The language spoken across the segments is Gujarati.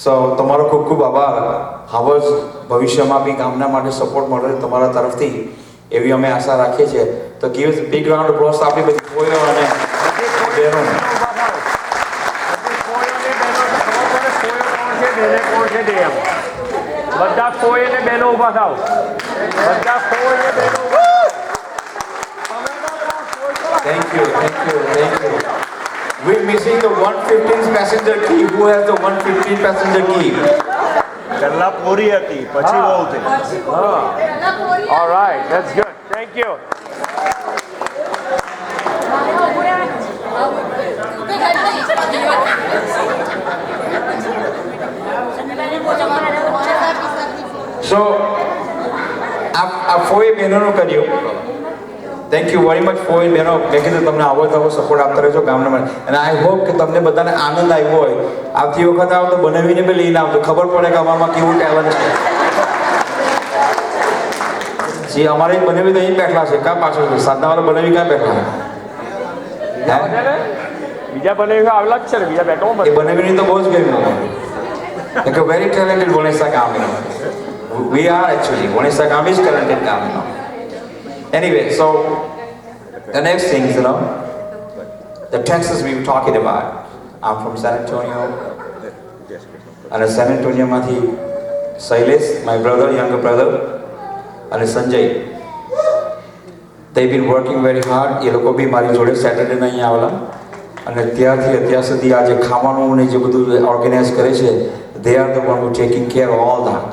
સો તમારો ખૂબ ખૂબ આભાર. હવે જ ભવિષ્યમાં બી ગામના માટે સપોર્ટ મળે તમારા તરફથી એવી અમે આશા રાખીએ છીએ. તો give big round of applause આપણી બધી કોઈઓ અને બહેનોને. બધા કોઈ અને બહેનો ઊભા થાવ. બધા કોઈ અને બહેનો ઊભા. Thank you. We're missing the 115 passenger key. Who has the 115 passenger key? પહેલા પૂરી હતી પછી બહુ થઈ. All right, that's good. Thank you. So, આ ફોઈ બહેનોનું કર્યું. થેન્ક યુ વેરી મચ ફોઈ બહેનો. મેં કીધું તમને આવો તો સપોર્ટ આપતા રહેજો ગામના માટે. અને આઈ હોપ કે તમને બધાને આનંદ આવ્યો હોય. આવતી વખત આવો તો બનાવીને બી લઈને આવજો. ખબર પડે કે અમારામાં કેવું ટેલેન્ટ છે. જે અમારે બનાવી તો અહીં બેઠા છે. કાં પાછળ છે સાધનાવાળા બનાવી ક્યાં બેઠા બીજા બનાવી આવેલા જ છે ને. બીજા બેઠો એ બનાવીની તો બહુ જ ગમ્યું. એક very talented Ganesha Gami. We are actually Ganesha Gami is talented Gami. Anyway, so the next things, the Texas we were talking about. I'm from San Antonio. And San Antonio mathi Silas, my brother, younger brother, and Sanjay. They've been working very hard. એ લોકો બી મારી જોડે સેટરડે ના અહીંયા આવેલા અને ત્યારથી અત્યાર સુધી આ જે ખાવાનું ને જે બધું ઓર્ગેનાઇઝ કરે છે, they are the one who taking care of all that.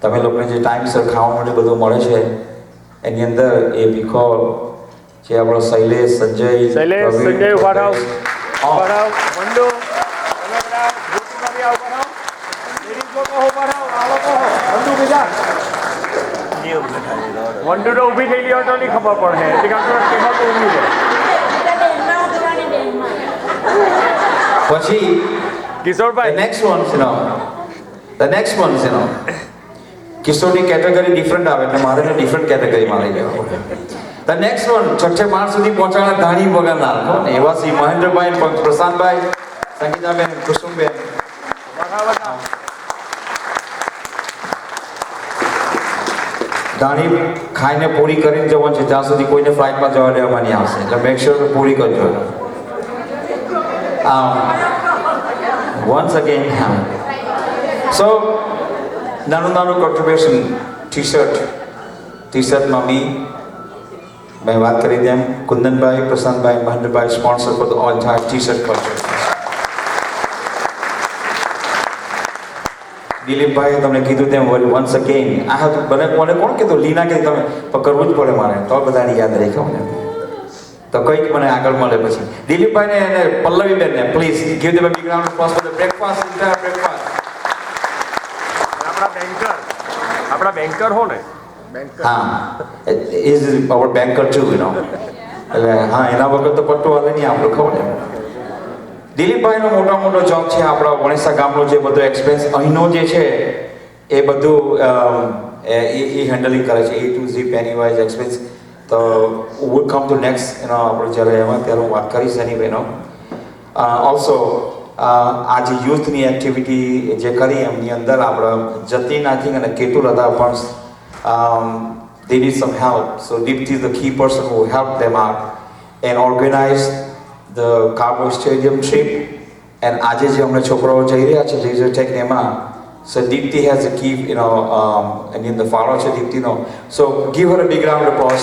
તમે લોકોને જે ટાઈમસર ખાવા માટે બધું મળે છે એની અંદર એ ભીખો જે આપણો શૈલેષ સંજય ઉભા વંડુ તો ઊભી થઈ ગયો તો નહીં ખબર પડે. પછી કિશોરભાઈ the next ones, કિશોરની કેટેગરી ડિફરન્ટ આવે એટલે મારે ડિફરન્ટ કેટેગરીમાં લઈ જવા. ધ નેક્સ્ટ વન છઠ્ઠે માળ સુધી પહોંચાડનાર ધાણી વગાડનાર કોણ? એવા શ્રી મહેન્દ્રભાઈ, પ્રશાંતભાઈ, સંગીતાબેન, કુસુમબેન. ધાણી ખાઈને પૂરી કરીને જવાનું છે ત્યાં સુધી કોઈને ફ્લાઇટમાં જવા દેવાની આવશે એટલે મેક શ્યોર પૂરી કરજો. વન્સ અગેન સો નાનું કોન્ટ્રીબ્યુશન ટી-શર્ટમાં મેં વાત કરી તેમ Kundanbhai, Prashantbhai, Mahendrabhai sponsor for the all entire T-shirt purchase. દિલીપભાઈએ તમને કીધું તેમ વન્સ અગેન આ હતું. મને કોણ કીધું? લીના કે તમે કરવું જ પડે મારે તો બધાને યાદ રાખ્યા મને તો કંઈક મને આગળ મળે. પછી દિલીપભાઈને અને પલ્લવીબેનને please give them a big round of applause for the breakfast, entire breakfast. આપણા બેન્કર હો ને. હા, ઇઝ અવર બેન્કર ટુ એટલે હા એના વગર તો પટ્ટો હાલે નહીં આપણું ખબર ને. દિલીપભાઈનો મોટો જોબ છે આપણા વણેસા ગામનો જે બધો એક્સપેન્સ અહીંનો જે છે એ બધું એ હેન્ડલિંગ કરે છે. A to Z penny wise expense. તો વુડ કમ ટુ નેક્સ્ટ આપણે જ્યારે એમાં ત્યારે હું વાત કરીશ એની બહેનો. ઓલ્સો આ જે યુથની એક્ટિવિટી જે કરી એમની અંદર આપણે જતીન આઈ થિંક અને કેતુર હતા પણ they need some help. So Deepti is the key person who helped them out and organized the Cowboy Stadium trip. And આજે જે અમને છોકરાઓ જઈ રહ્યા છે લેઝર ટેક એમાં, so Deepti has a key, and in the follow છે દીપ્તિનો. So give her a big round of applause.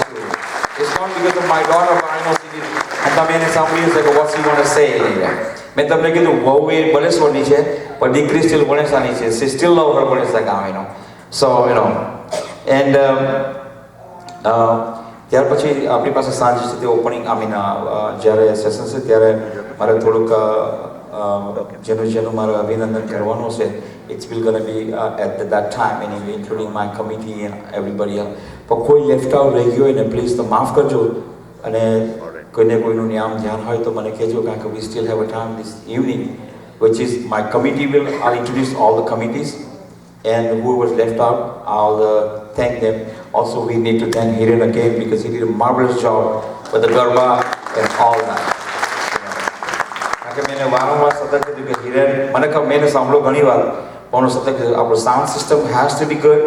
It's not because of my daughter, but I know she did. And તમે એને સાંભળ્યું છે કે what she want to say. મેં તમને કીધું વહુ એ બલેશ્વરની છે પણ દીકરી સ્ટીલ વણેસાની છે. she still love her વણેસા ગામ. So and ત્યાર પછી આપણી પાસે સાંજ છે તે ઓપનિંગ જ્યારે સેશન છે ત્યારે મારે થોડુંક જેનું મારે અભિનંદન કરવાનું છે. It's will gonna be at that time anyway, including my committee and everybody else. પણ કોઈ લેફ્ટ આઉટ રહી ગયો હોય ને પ્લીઝ તો માફ કરજો અને કોઈને કોઈનું નામ ધ્યાન હોય તો મને કહેજો કારણ કે we still have a time this evening which is my committee I'll introduce all the committees and who was left out I'll thank them. Also we need to thank Hiren again because he did a marvelous job with the Garba and all that. કારણ કે મેં વારંવાર સતત કીધું કે હિરેન મને મેં સાંભળ્યો ઘણી વાર પણ સતત કીધું આપણું sound system has to be good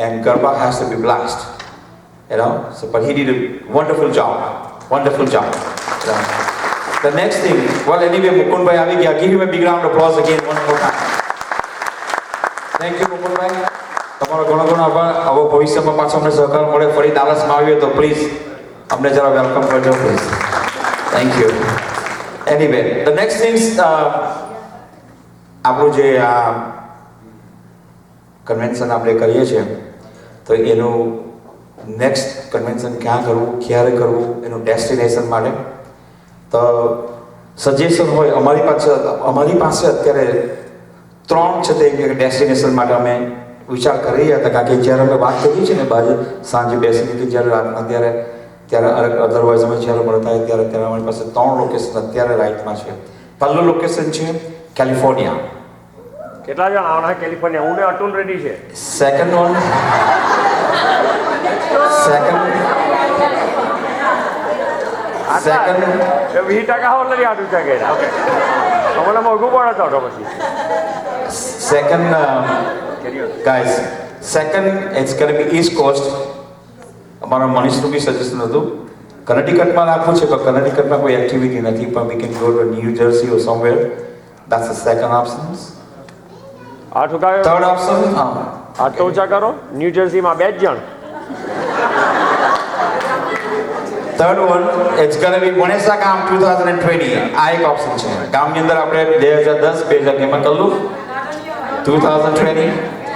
and garba has to be blast so but he did a wonderful job. The next thing, well anyway Mukundbhai આવી ગયા. Give him a big round of applause again one more time. Thank you Mukundbhai. તમારો ઘણો આભાર. આવો ભવિષ્યમાં પાછો અમને સહકાર મળે, ફરી દાલસમાં આવીએ તો પ્લીઝ અમને જરા વેલકમ કરજો please. Thank you. Anyway the next things, આપણું જે આ કન્વેન્શન આપણે કરીએ છીએ તો એનું નેક્સ્ટ કન્વેન્શન ક્યાં કરવું, ક્યારે કરવું, એનું ડેસ્ટિનેશન માટે તો સજેશન હોય અમારી પાસે અત્યારે 3 છે તે ડેસ્ટિનેશન માટે અમે વિચાર કરી રહ્યા હતા. કારણ કે જ્યારે અમે વાત કરીએ છીએ ને બાજુ સાંજે બેસીને કે જ્યારે રાતના ત્યારે અધરવાઇઝ અમે જ્યારે મળતા હોય ત્યારે અમારી પાસે 3 લોકેશન અત્યારે રાઈટમાં છે. પહેલું લોકેશન છે કેલિફોર્નિયા. કેટલા જણ આવવાના કેલિફોર્નિયા? હું ને અતુલ રેડી છે. સેકન્ડ વન 20% હોલ નથી આટલું છે કે અમને મોઘું પડે તો પછી guys, second it's going to be East Coast. અમારા મનીષનું બી સજેશન હતું કનેટિકટમાં રાખવું છે પણ કનેટિકટમાં કોઈ એક્ટિવિટી નથી પણ we can go to New Jersey or somewhere. That's the second option. આઠું કાય Third option, આઠ તો ઊંચા કરો. ન્યૂ જર્સીમાં 2 જણ. third one it's going to be વણેસા ગામ 2020. આ એક ઓપ્શન છે. ગામની અંદર આપણે 2010 માં કરેલું 2020.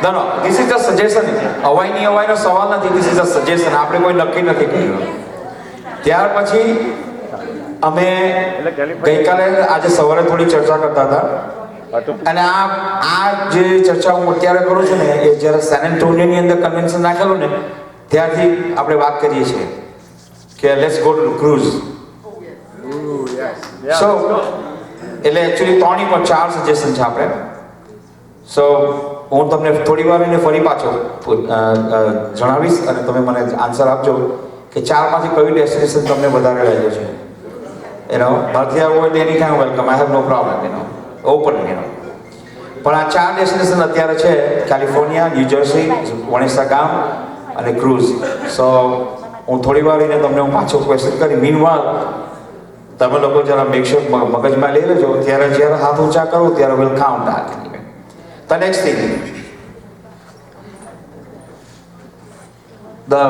No, this is just suggestion. અવાયનો સવાલ નથી. This is a suggestion. આપણે કોઈ નક્કી નથી કર્યું. ત્યાર પછી અમે ગઈકાલે આજે સવારે થોડી ચર્ચા કરતા હતા અને આ જે ચર્ચા હું અત્યારે કરું છું ને એ જ્યારે સેન એન્ટોનિયોની અંદર કન્વેન્શન નાખેલું ને ત્યારથી આપણે વાત કરીએ છીએ કે લેટ્સ ગો ટુ ક્રૂઝ. સો એટલે એકચ્યુઅલી 3 પર 4 સજેશન છે આપણે. સો હું તમને થોડી વાર એને ફરી પાછો જણાવીશ અને તમે મને આન્સર આપજો કે 4 માંથી કયું ડેસ્ટિનેશન તમને વધારે લાગ્યો છે. બહારથી આવવું હોય તો એની કાંઈ welcome, I have no problem open. પણ આ 4 ડેસ્ટિનેશન અત્યારે છે કેલિફોર્નિયા, ન્યૂ જર્સી, વણેસા ગામ અને ક્રૂઝ. સો હું થોડી વાર એને તમને હું પાછો ક્વેશ્ચન કરી મીનવાલ તમે લોકો જરા મેક શ્યોર મગજમાં લઈ લેજો. જ્યારે હાથ ઊંચા કરો ત્યારે will count that. The next thing, the